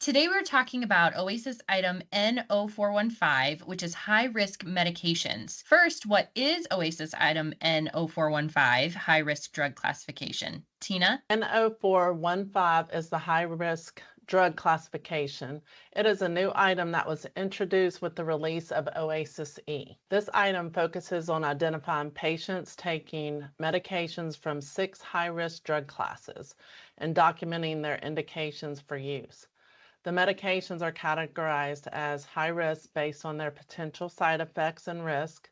Today we're talking about Oasis item N0415, which is high risk medications. First, what is Oasis item N0415, high risk drug classification? Tina? N0415 is the high-risk drug classification. It is a new item that was introduced with the release of Oasis E. This item focuses on identifying patients taking medications from 6 high-risk drug classes and documenting their indications for use. The medications are categorized as high risk based on their potential side effects and risk,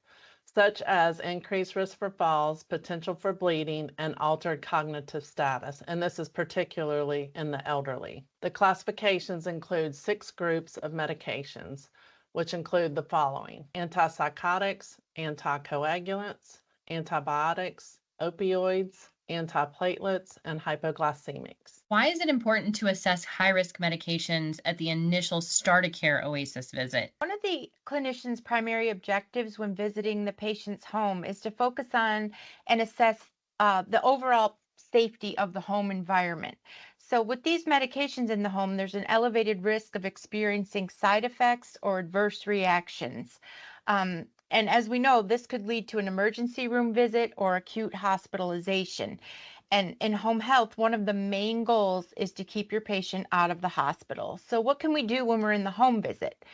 such as increased risk for falls, potential for bleeding, and altered cognitive status, and this is particularly in the elderly. The classifications include 6 groups of medications, which include the following: antipsychotics, anticoagulants, antibiotics, opioids, antiplatelets, and hypoglycemics. Why is it important to assess high risk medications at the initial start of care Oasis visit? One of the clinician's primary objectives when visiting the patient's home is to focus on and assess the overall safety of the home environment. So, with these medications in the home, there's an elevated risk of experiencing side effects or adverse reactions. And as we know, this could lead to an emergency room visit or acute hospitalization. And in home health, one of the main goals is to keep your patient out of the hospital. So, what can we do when we're in the home visit?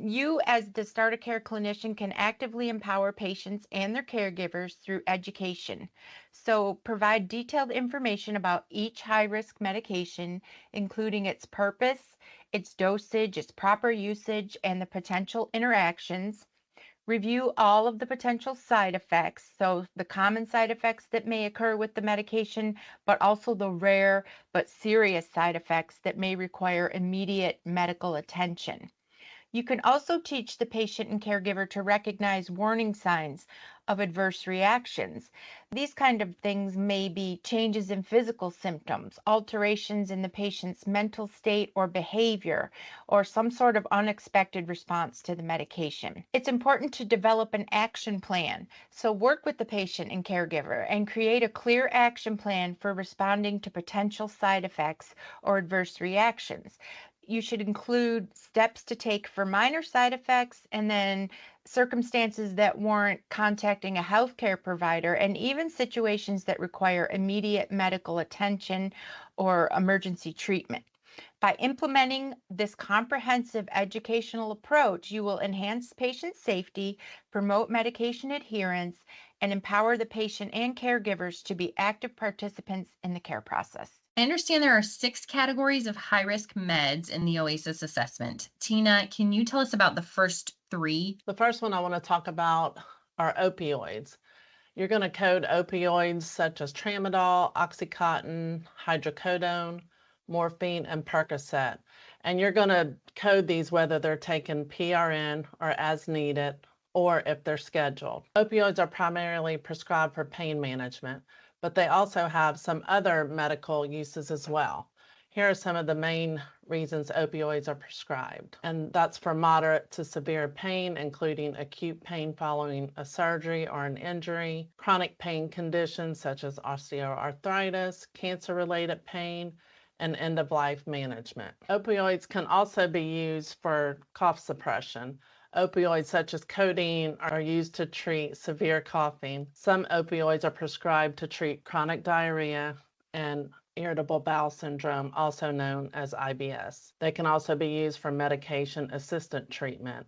You, as the starter care clinician, can actively empower patients and their caregivers through education. So, provide detailed information about each high risk medication, including its purpose, its dosage, its proper usage, and the potential interactions. Review all of the potential side effects, so the common side effects that may occur with the medication, but also the rare but serious side effects that may require immediate medical attention. You can also teach the patient and caregiver to recognize warning signs of adverse reactions. These kind of things may be changes in physical symptoms, alterations in the patient's mental state or behavior, or some sort of unexpected response to the medication. It's important to develop an action plan. So work with the patient and caregiver and create a clear action plan for responding to potential side effects or adverse reactions. You should include steps to take for minor side effects and then circumstances that warrant contacting a healthcare provider and even situations that require immediate medical attention or emergency treatment. By implementing this comprehensive educational approach, you will enhance patient safety, promote medication adherence, and empower the patient and caregivers to be active participants in the care process. I understand there are 6 categories of high risk meds in the Oasis assessment. Tina, can you tell us about the first 3? The first one I want to talk about are opioids. You're going to code opioids such as Tramadol, Oxycontin, hydrocodone, morphine, and Percocet. And you're going to code these whether they're taken PRN or as needed or if they're scheduled. Opioids are primarily prescribed for pain management, but they also have some other medical uses as well. Here are some of the main reasons opioids are prescribed, and that's for moderate to severe pain, including acute pain following a surgery or an injury, chronic pain conditions such as osteoarthritis, cancer-related pain, and end-of-life management. Opioids can also be used for cough suppression. Opioids such as codeine are used to treat severe coughing. Some opioids are prescribed to treat chronic diarrhea and irritable bowel syndrome, also known as IBS. They can also be used for medication assistant treatment.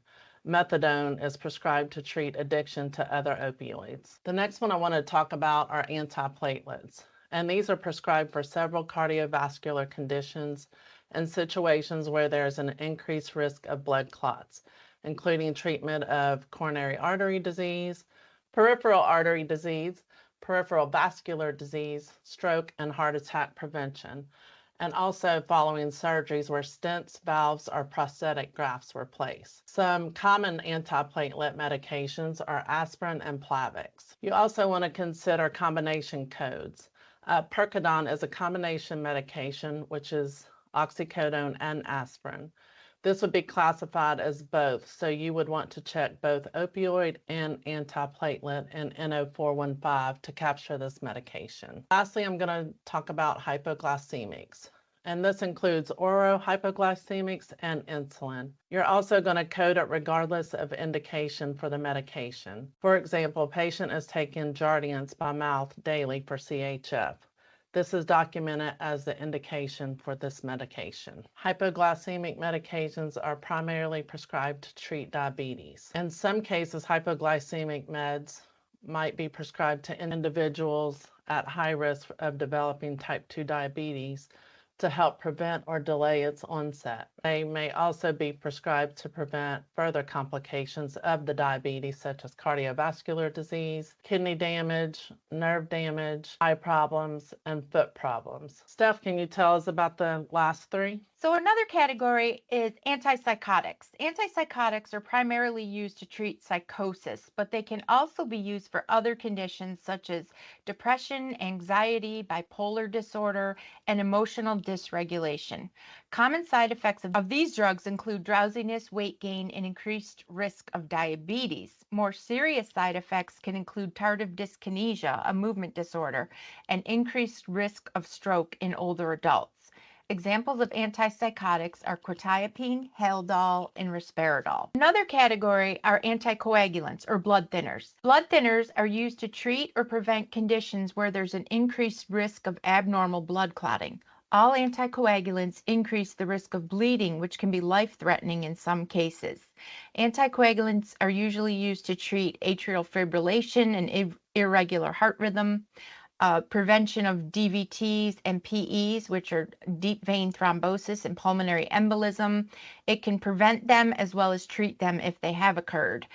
Methadone is prescribed to treat addiction to other opioids. The next one I want to talk about are antiplatelets, and these are prescribed for several cardiovascular conditions and situations where there's an increased risk of blood clots, including treatment of coronary artery disease, peripheral artery disease, peripheral vascular disease, stroke, and heart attack prevention, and also following surgeries where stents, valves, or prosthetic grafts were placed. Some common antiplatelet medications are aspirin and Plavix. You also want to consider combination codes. Percodone is a combination medication, which is oxycodone and aspirin. This would be classified as both, so you would want to check both opioid and antiplatelet in N0415 to capture this medication. Lastly, I'm going to talk about hypoglycemics. and this includes oral hypoglycemics and insulin. You're also going to code it regardless of indication for the medication. For example, a patient is taking Jardiance by mouth daily for CHF. This is documented as the indication for this medication. Hypoglycemic medications are primarily prescribed to treat diabetes. In some cases, hypoglycemic meds might be prescribed to individuals at high risk of developing type 2 diabetes to help prevent or delay its onset. They may also be prescribed to prevent further complications of the diabetes, such as cardiovascular disease, kidney damage, nerve damage, eye problems, and foot problems. Steph, can you tell us about the last three? So another category is antipsychotics. Antipsychotics are primarily used to treat psychosis, but they can also be used for other conditions such as depression, anxiety, bipolar disorder, and emotional dysregulation. Common side effects of these drugs include drowsiness, weight gain, and increased risk of diabetes. More serious side effects can include tardive dyskinesia, a movement disorder, and increased risk of stroke in older adults. Examples of antipsychotics are quetiapine, haldol, and risperidol. Another category are anticoagulants or blood thinners. Blood thinners are used to treat or prevent conditions where there's an increased risk of abnormal blood clotting. All anticoagulants increase the risk of bleeding, which can be life-threatening in some cases. Anticoagulants are usually used to treat atrial fibrillation and irregular heart rhythm, prevention of DVTs and PEs, which are deep vein thrombosis and pulmonary embolism. It can prevent them as well as treat them if they have occurred,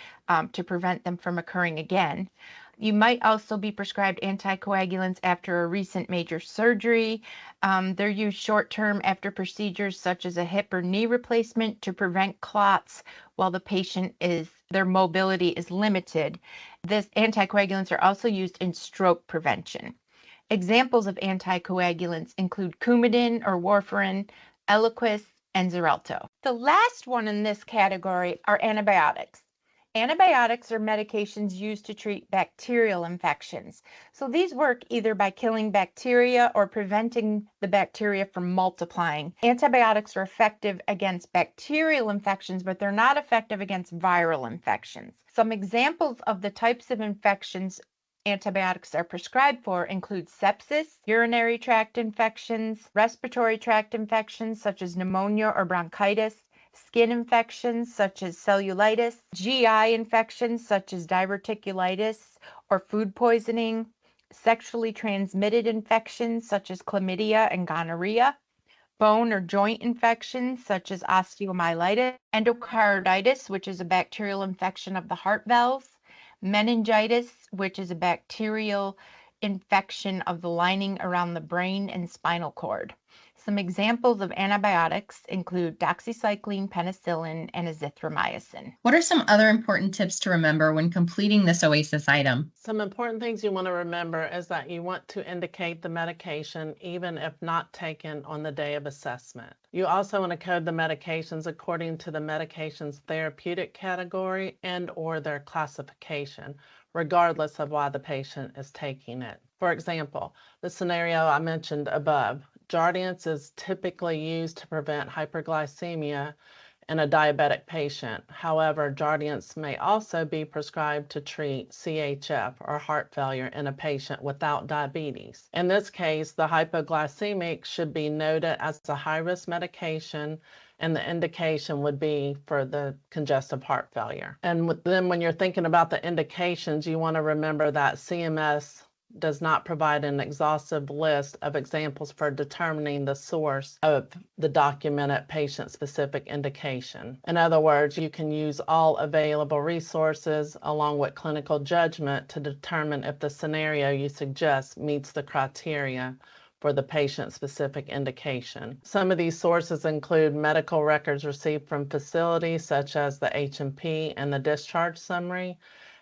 to prevent them from occurring again. You might also be prescribed anticoagulants after a recent major surgery. They're used short-term after procedures such as a hip or knee replacement to prevent clots while their mobility is limited. These anticoagulants are also used in stroke prevention. Examples of anticoagulants include Coumadin or warfarin, Eliquis, and Xarelto. The last one in this category are antibiotics. Antibiotics are medications used to treat bacterial infections. So these work either by killing bacteria or preventing the bacteria from multiplying. Antibiotics are effective against bacterial infections, but they're not effective against viral infections. Some examples of the types of infections antibiotics are prescribed for include sepsis, urinary tract infections, respiratory tract infections such as pneumonia or bronchitis, skin infections such as cellulitis, GI infections such as diverticulitis or food poisoning, sexually transmitted infections such as chlamydia and gonorrhea, bone or joint infections such as osteomyelitis, endocarditis, which is a bacterial infection of the heart valves, meningitis, which is a bacterial infection of the lining around the brain and spinal cord. Some examples of antibiotics include doxycycline, penicillin, and azithromycin. What are some other important tips to remember when completing this Oasis item? Some important things you want to remember is that you want to indicate the medication even if not taken on the day of assessment. You also want to code the medications according to the medication's therapeutic category and or their classification, regardless of why the patient is taking it. For example, the scenario I mentioned above, Jardiance is typically used to prevent hyperglycemia in a diabetic patient. However, Jardiance may also be prescribed to treat CHF or heart failure in a patient without diabetes. In this case, the hypoglycemic should be noted as a high-risk medication, and the indication would be for the congestive heart failure. And then when you're thinking about the indications, you want to remember that CMS does not provide an exhaustive list of examples for determining the source of the documented patient-specific indication. In other words, you can use all available resources along with clinical judgment to determine if the scenario you suggest meets the criteria for the patient-specific indication. Some of these sources include medical records received from facilities such as the H&P and the discharge summary.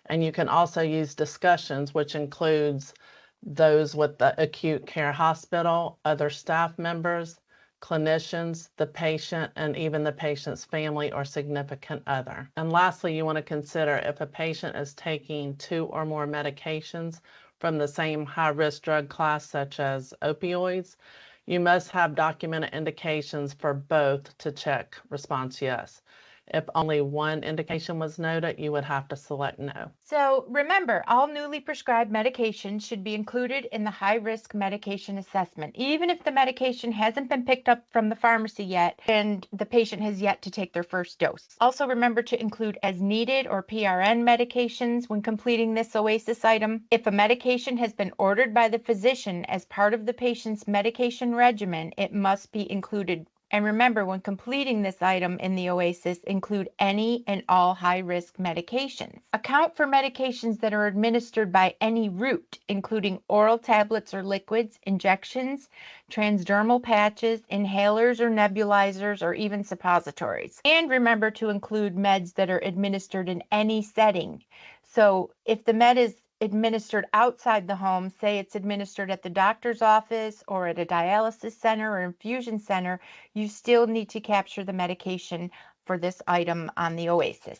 And you can also use discussions, which includes those with the acute care hospital, other staff members, clinicians, the patient, and even the patient's family or significant other. And lastly, you want to consider if a patient is taking 2 or more medications from the same high-risk drug class, such as opioids, You must have documented indications for both to check response yes. If only one indication was noted, you would have to select no. So remember, all newly prescribed medications should be included in the high-risk medication assessment, even if the medication hasn't been picked up from the pharmacy yet and the patient has yet to take their first dose. Also remember to include as needed or PRN medications when completing this Oasis item. If a medication has been ordered by the physician as part of the patient's medication regimen, it must be included. And remember, when completing this item in the Oasis, include any and all high-risk medications. Account for medications that are administered by any route, including oral tablets or liquids, injections, transdermal patches, inhalers or nebulizers, or even suppositories. And remember to include meds that are administered in any setting. So if the med is administered outside the home, say it's administered at the doctor's office or at a dialysis center or infusion center, you still need to capture the medication for this item on the Oasis.